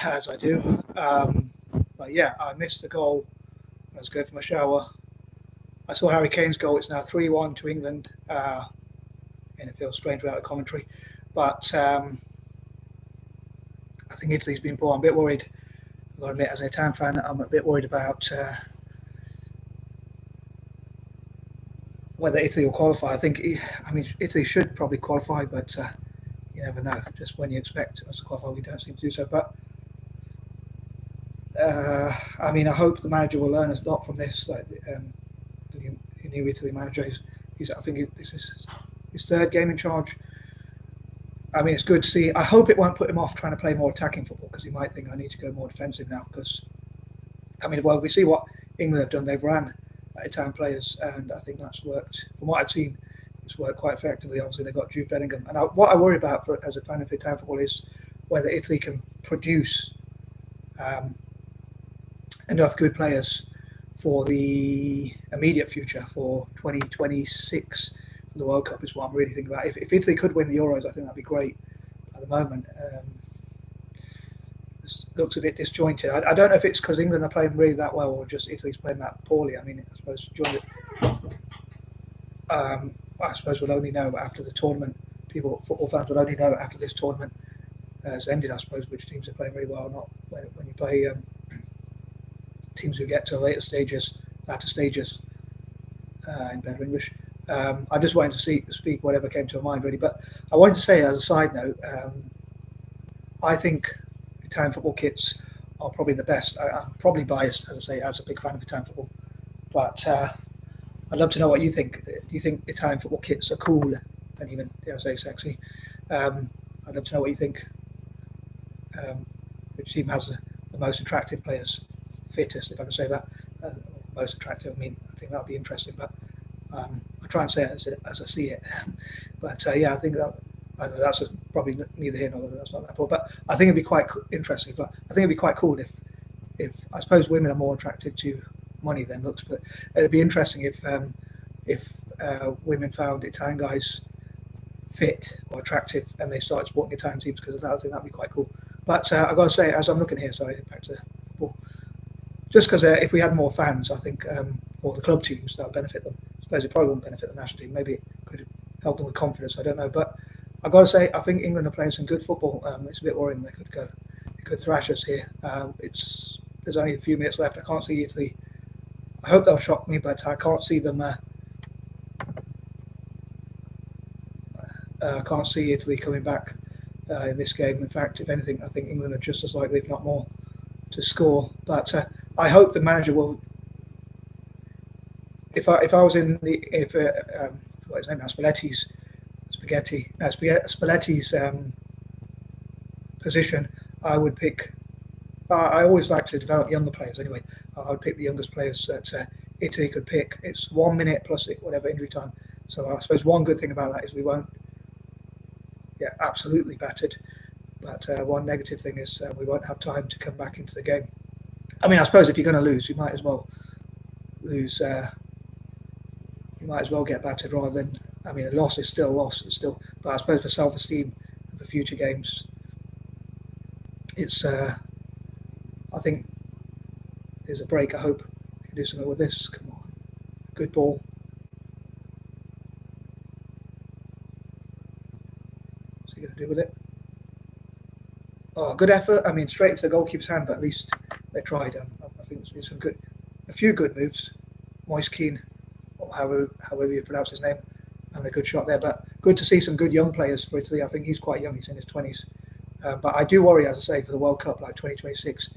as I do. But yeah, I missed the goal. I was going for my shower. I saw Harry Kane's goal. It's now 3-1 to England. And it feels strange without the commentary. But I think Italy's been poor. I'm a bit worried. I've got to admit, as an Italian fan, I'm a bit worried about whether Italy will qualify. Italy should probably qualify, but you never know. Just when you expect us to qualify, we don't seem to do so. But I hope the manager will learn a lot from this. Like the new Italy manager, I think this is his third game in charge. I mean, it's good to see. I hope it won't put him off trying to play more attacking football, because he might think I need to go more defensive now. Because we see what England have done. They've ran Italian players, and I think that's worked. From what I've seen, it's worked quite effectively. Obviously, they got Jude Bellingham, and what I worry about as a fan of Italian football is whether Italy can produce enough good players for the immediate future, for 2026 for the World Cup, is what I'm really thinking about. If Italy could win the Euros, I think that'd be great. At the moment, this looks a bit disjointed. I don't know if it's because England are playing really that well, or just Italy's playing that poorly. I mean, I suppose I suppose we'll only know after the tournament. Football fans will only know after this tournament has ended, I suppose, which teams are playing really well or not. When you play teams who get to later stages in better English. I just wanted to speak whatever came to my mind, really. But I wanted to say, as a side note, I think Italian football kits are probably the best. I'm probably biased, as I say, as a big fan of Italian football. But I'd love to know what you think. Do you think Italian football kits are cool and even, dare I say, sexy? I'd love to know what you think. Which team has the most attractive players, fittest, if I can say that. Most attractive. I think that would be interesting. But I try and say it as I see it. But yeah, I think that's probably neither here nor there. That's not that important. But I think it'd be quite interesting. But I think it'd be quite cool if I suppose women are more attracted to money than looks. But it'd be interesting if women found Italian guys fit or attractive and they started supporting Italian teams, because I think that'd be quite cool. But I've got to say, as I'm looking here, back to football, just because if we had more fans, I think for the club teams, that would benefit them. I suppose it probably wouldn't benefit the national team. Maybe it could help them with confidence. I don't know. But I've got to say, I think England are playing some good football. It's a bit worrying. They could thrash us here. There's only a few minutes left. I can't see Italy. I hope they'll shock me, but I can't see them. I can't see Italy coming back in this game. In fact, if anything, I think England are just as likely, if not more, to score. But I hope the manager will. If I was in what his name now, Spalletti's position, I would pick. I always like to develop younger players. Anyway, I would pick the youngest players that Italy could pick. It's 1 minute plus whatever injury time. So I suppose one good thing about that is we won't get absolutely battered. But one negative thing is we won't have time to come back into the game. I suppose if you're going to lose, you might as well lose. You might as well get battered rather than. A loss is still a loss. It's still. But I suppose for self-esteem and for future games, it's. I think there's a break. I hope they can do something with this. Come on, good ball. What's he going to do with it? Oh, good effort. Straight into the goalkeeper's hand, but at least they tried. I think there's been a few good moves. Moise Keane, or however you pronounce his name, and a good shot there. But good to see some good young players for Italy. I think he's quite young. He's in his 20s. But I do worry, as I say, for the World Cup, like 2026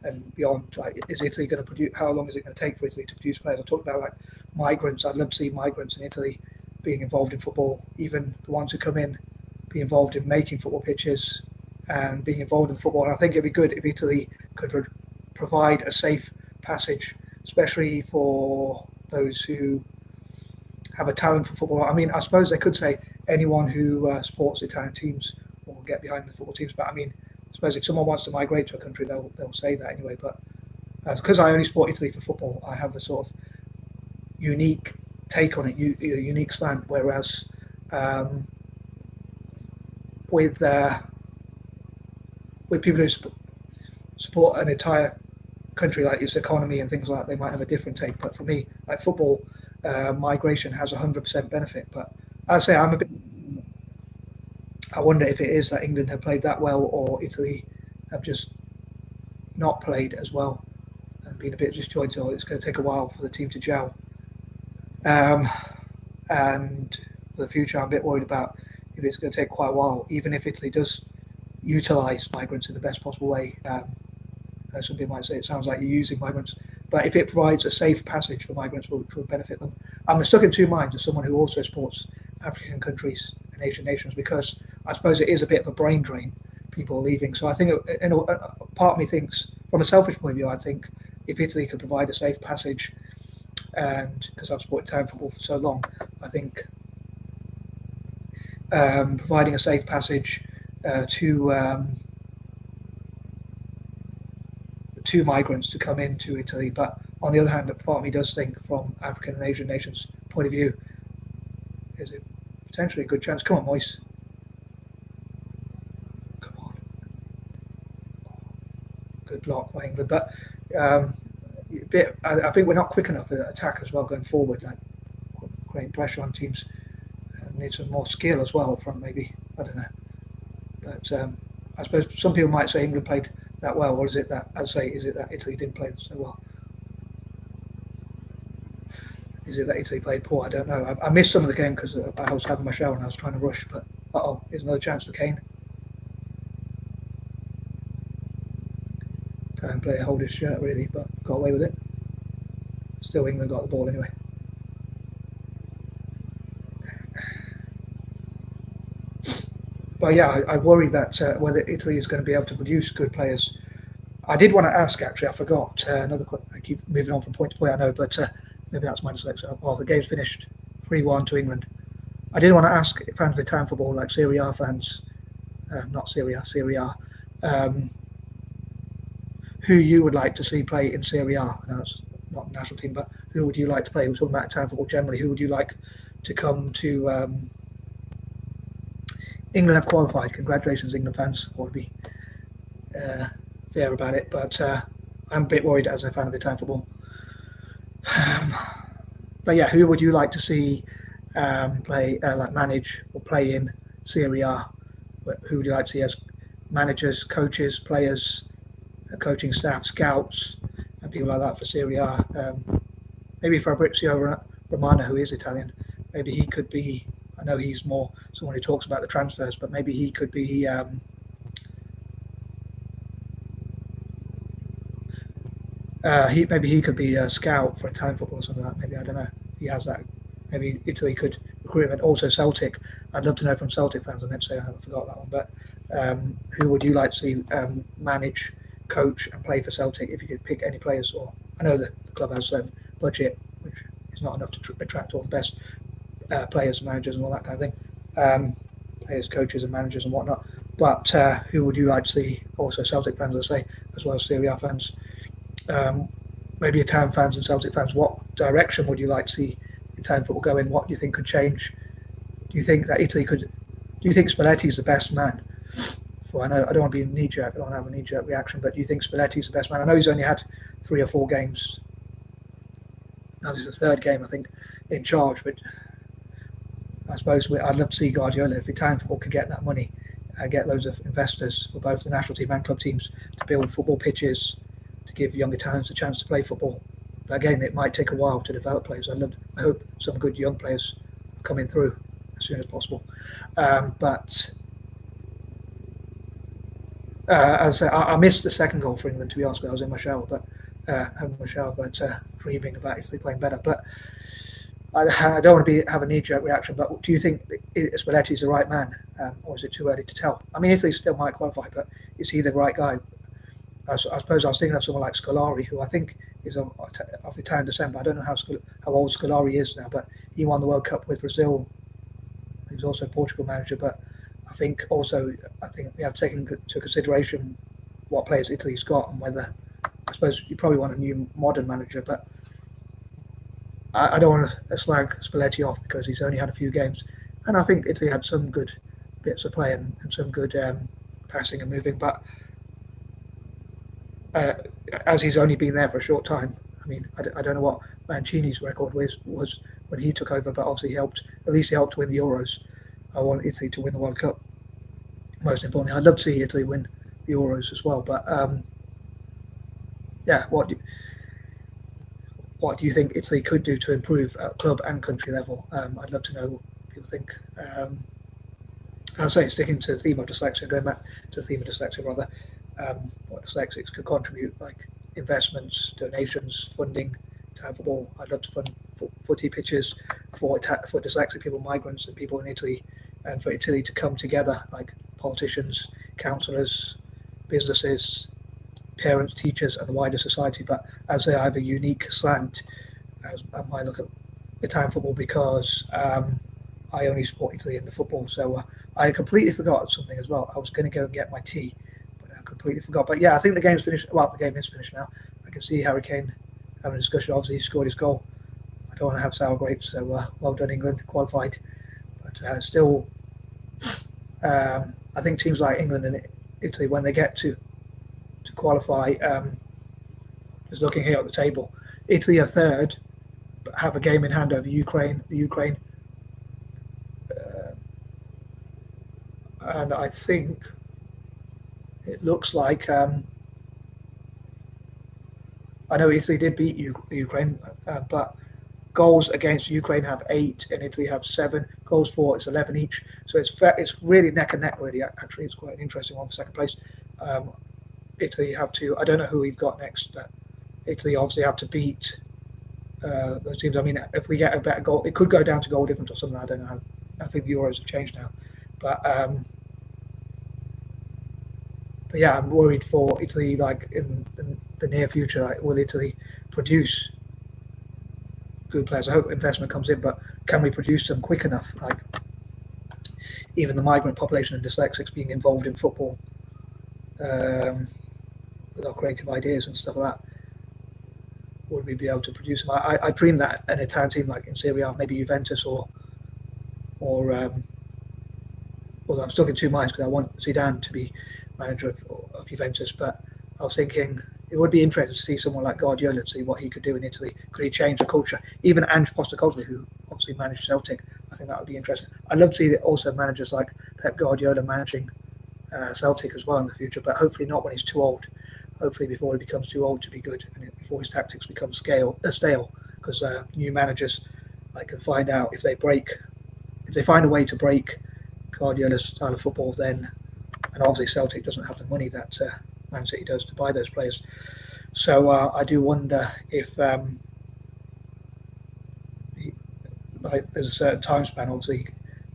and beyond. Like, is Italy going to produce? How long is it going to take for Italy to produce players? I talked about like migrants. I'd love to see migrants in Italy being involved in football. Even the ones who come in, be involved in making football pitches and being involved in football. And I think it'd be good if Italy could provide a safe passage, especially for those who have a talent for football. I suppose they could say anyone who supports Italian teams will get behind the football teams. But I suppose if someone wants to migrate to a country, they'll say that anyway. But because I only support Italy for football, I have a sort of unique take on it, unique slant. Whereas with people who support an entire country, like its economy and things like that, they might have a different take. But for me, like football, migration has 100% benefit. But I say I'm a bit. I wonder if it is that England have played that well, or Italy have just not played as well and been a bit disjointed. Or it's going to take a while for the team to gel. And for the future, I'm a bit worried about if it's going to take quite a while, even if Italy does utilise migrants in the best possible way. Some people might say it sounds like you're using migrants, but if it provides a safe passage for migrants, which will benefit them. I'm stuck in two minds as someone who also supports African countries and Asian nations, because I suppose it is a bit of a brain drain, people leaving. So I think, part of me thinks, from a selfish point of view, I think if Italy could provide a safe passage, and because I've supported town football for so long, I think providing a safe passage to migrants to come into Italy. But on the other hand, part of me does think, from African and Asian nations' point of view, is it potentially a good chance? Come on, Moise. Come on. Good block by England. But I think we're not quick enough at attack as well going forward, like creating pressure on teams. Need some more skill as well from maybe, I don't know. But I suppose some people might say England played that well, or is it that, is it that Italy didn't play so well? Is it that Italy played poor? I don't know. I missed some of the game because I was having my shower and I was trying to rush, but here's another chance for Kane. Time player hold his shirt really, but got away with it. Still England got the ball anyway. But yeah, I worry that whether Italy is going to be able to produce good players. I did want to ask, actually, I forgot another. I keep moving on from point to point, I know, but maybe that's my dyslexia. Well, the game's finished 3-1 to England. I did want to ask fans of Italian football, like Serie A fans, not Serie A, Serie A, who you would like to see play in Serie A. I know it's not the national team, but who would you like to play? We're talking about Italian football generally. Who would you like to come to? England have qualified. Congratulations, England fans. I want to be fair about it, but I'm a bit worried as a fan of Italian football. But yeah, who would you like to see play, manage or play in Serie A? Who would you like to see as managers, coaches, players, coaching staff, scouts, and people like that for Serie A? Maybe Fabrizio Romano, who is Italian, maybe he could be. I know he's more someone who talks about the transfers, but maybe he could be maybe he could be a scout for Italian football or something like that. Maybe, I don't know. He has that. Maybe Italy could recruit him. And also Celtic. I'd love to know from Celtic fans. I meant to say, I forgot that one. But who would you like to see manage, coach, and play for Celtic if you could pick any players? Or I know that the club has a budget, which is not enough to attract all the best players, managers, and all that kind of thing. Players, coaches, and managers and whatnot. But who would you like to see? Also Celtic fans, I say, as well as Serie A fans. Maybe Italian fans and Celtic fans. What direction would you like to see Italian football go in? What do you think could change? Do you think that Italy could? Do you think Spalletti is the best man? I know I don't want to be a knee-jerk. I don't want to have a knee-jerk reaction. But do you think Spalletti is the best man? I know he's only had 3 or 4 games. Now this is the 3rd game, I think, in charge. But I suppose I'd love to see Guardiola, if Italian football could get that money, get loads of investors for both the national team and club teams to build football pitches, to give young Italians a chance to play football. But again, it might take a while to develop players. I hope some good young players are coming through as soon as possible. But as I say, I missed the 2nd goal for England, to be honest. I was in my shower, but dreaming about Italy playing better. But I don't want to have a knee-jerk reaction, but do you think Spalletti is the right man, or is it too early to tell? I mean, Italy still might qualify, but is he the right guy? I suppose I was thinking of someone like Scolari, who I think is of Italian descent. I don't know how old Scolari is now, but he won the World Cup with Brazil. He was also a Portugal manager, but I think we have taken into consideration what players Italy's got, and whether, I suppose you probably want a new modern manager, but I don't want to slag Spalletti off because he's only had a few games, and I think Italy had some good bits of play and some good passing and moving. But as he's only been there for a short time. I mean, I don't know what Mancini's record was when he took over, but obviously he helped win the Euros. I want Italy to win the World Cup. Most importantly, I'd love to see Italy win the Euros as well. But yeah, what do you think Italy could do to improve at club and country level? I'd love to know what people think. I'll say, sticking to the theme of dyslexia, going back to the theme of dyslexia rather, what dyslexics could contribute, like investments, donations, funding, town football. I'd love to fund footy pitches for dyslexic people, migrants and people in Italy, and for Italy to come together, like politicians, councillors, businesses, parents, teachers, and the wider society. But as they have a unique slant, as I look at Italian football, because I only support Italy in the football. So I completely forgot something as well. I was going to go and get my tea, but I completely forgot. But yeah, I think the game's finished. Well, the game is finished now. I can see Harry Kane having a discussion. Obviously, he scored his goal. I don't want to have sour grapes, so well done, England, qualified. But still, I think teams like England and Italy, when they get to qualify, just looking here at the table, Italy are third, but have a game in hand over Ukraine. The Ukraine. And I think it looks like I know Italy did beat Ukraine, but goals against Ukraine have 8 and Italy have 7. Goals for it's 11 each. So it's really neck and neck. Really, actually, it's quite an interesting one for second place. Italy have to. I don't know who we've got next, but Italy obviously have to beat those teams. I mean, if we get a better goal, it could go down to goal difference or something. I don't know. I think the Euros have changed now, but yeah, I'm worried for Italy. Like in the near future, like, will Italy produce good players? I hope investment comes in, but can we produce them quick enough? Like even the migrant population and dyslexics being involved in football with our creative ideas and stuff like that. Would we be able to produce them? I dream that an Italian team like in Serie A, maybe Juventus or well, I'm stuck in two minds because I want Zidane to be manager of Juventus, but I was thinking it would be interesting to see someone like Guardiola and see what he could do in Italy. Could he change the culture? Even Ange Postecoglou, who obviously managed Celtic, I think that would be interesting. I'd love to see also managers like Pep Guardiola managing Celtic as well in the future, but hopefully not when he's too old. Hopefully before he becomes too old to be good and before his tactics become stale, because new managers can find out if they find a way to break Guardiola's style of football, then, and obviously Celtic doesn't have the money that Man City does to buy those players. So I do wonder if there's a certain time span. Obviously,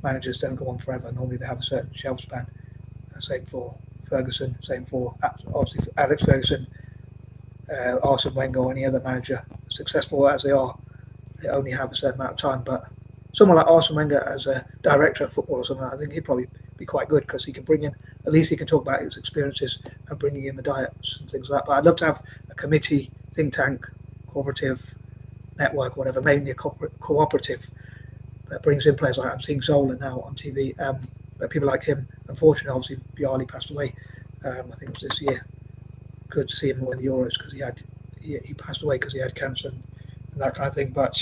managers don't go on forever. Normally, they have a certain shelf span. Same for Ferguson. Same for obviously for Alex Ferguson, Arsene Wenger, or any other manager. Successful as they are, they only have a certain amount of time. But someone like Arsene Wenger as a director of football or something, I think he'd probably be quite good because he can bring in, at least he can talk about his experiences and bringing in the diets and things like that. But I'd love to have a committee, think tank, cooperative network, whatever, mainly a cooperative that brings in players like I'm seeing Zola now on TV. But people like him, unfortunately, obviously Vialli passed away. I think it was this year. Good to see him win the Euros because he passed away because he had cancer and that kind of thing. But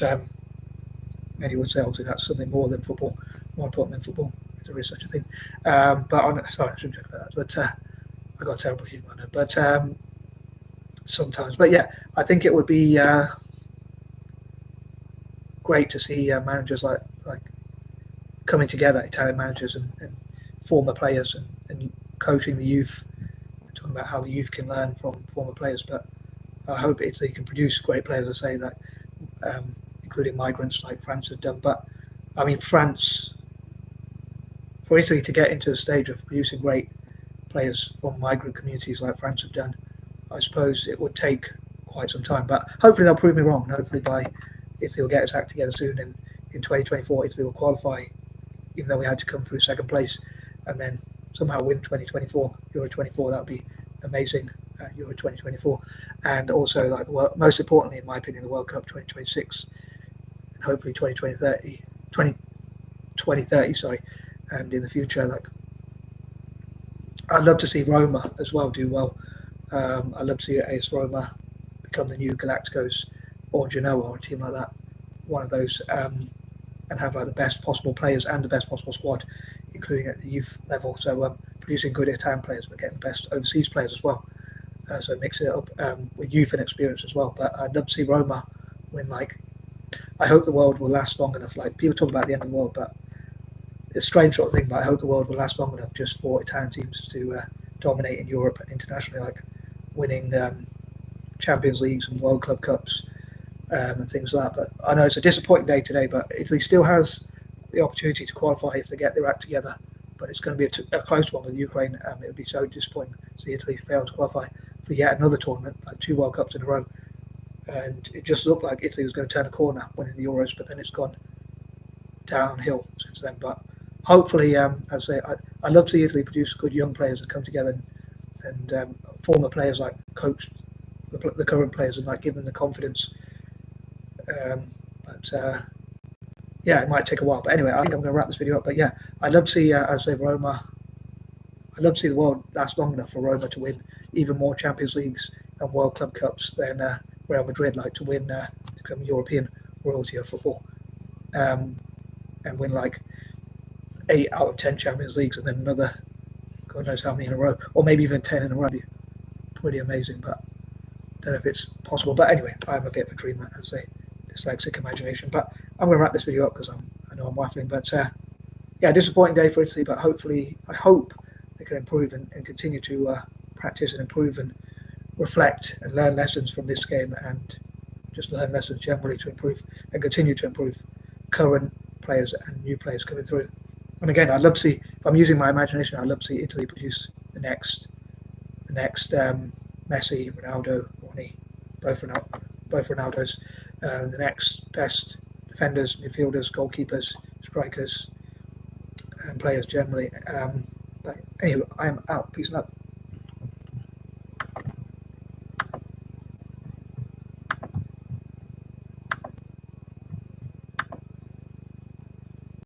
many would say obviously that's something more than football, more important than football, if there is such a thing. Sorry, I shouldn't joke about that. But I got a terrible humour on it. But sometimes, but yeah, I think it would be great to see managers like coming together, Italian managers and former players and coaching the youth, talking about how the youth can learn from former players. But I hope Italy can produce great players, I say that, including migrants like France have done. But I mean, France, for Italy to get into the stage of producing great players from migrant communities like France have done, I suppose it would take quite some time. But hopefully they'll prove me wrong. Hopefully Italy will get its act together soon, and in 2024 Italy will qualify, even though we had to come through second place, and then somehow win 2024, Euro 24. That would be amazing, Euro 2024. And also, most importantly, in my opinion, the World Cup 2026, and hopefully 2030, and in the future, I'd love to see Roma as well do well. I'd love to see AS Roma become the new Galacticos or Genoa or a team like that, one of those, and have like the best possible players and the best possible squad, including at the youth level. So producing good Italian players, but getting the best overseas players as well. So mixing it up with youth and experience as well. But I'd love to see Roma win. Like, I hope the world will last long enough. Like, people talk about the end of the world, but it's a strange sort of thing. But I hope the world will last long enough just for Italian teams to dominate in Europe and internationally, like winning Champions Leagues and World Club Cups and things like that. But I know it's a disappointing day today, but Italy still has the opportunity to qualify if they get their act together. But it's going to be a close one with Ukraine. It would be so disappointing to see Italy fail to qualify for yet another tournament, like 2 World Cups in a row. And it just looked like Italy was going to turn a corner winning the Euros, but then it's gone downhill since then. But hopefully, as I say, I'd love to see Italy produce good young players and come together and former players like coach the current players and like give them the confidence. Yeah, it might take a while. But anyway, I think I'm going to wrap this video up. But yeah, I'd love to see, as I say, Roma. I'd love to see the world last long enough for Roma to win even more Champions Leagues and World Club Cups than Real Madrid, like to win, to become European royalty of football, and win like 8 out of 10 Champions Leagues and then another, God knows how many in a row, or maybe even 10 in a row. That'd be pretty amazing, but I don't know if it's possible. But anyway, I'm a bit of a dreamer, as I say, dyslexic imagination. But I'm going to wrap this video up because I know I'm waffling. But yeah, disappointing day for Italy, but hopefully, I hope they can improve and continue to practice and improve and reflect and learn lessons from this game and just learn lessons generally to improve and continue to improve current players and new players coming through. And again, I'd love to see, if I'm using my imagination, I'd love to see Italy produce the next Messi, Ronaldo, Ronnie, both Ronaldos, the next best defenders, midfielders, goalkeepers, strikers, and players generally. But anyway, I am out. Peace and love.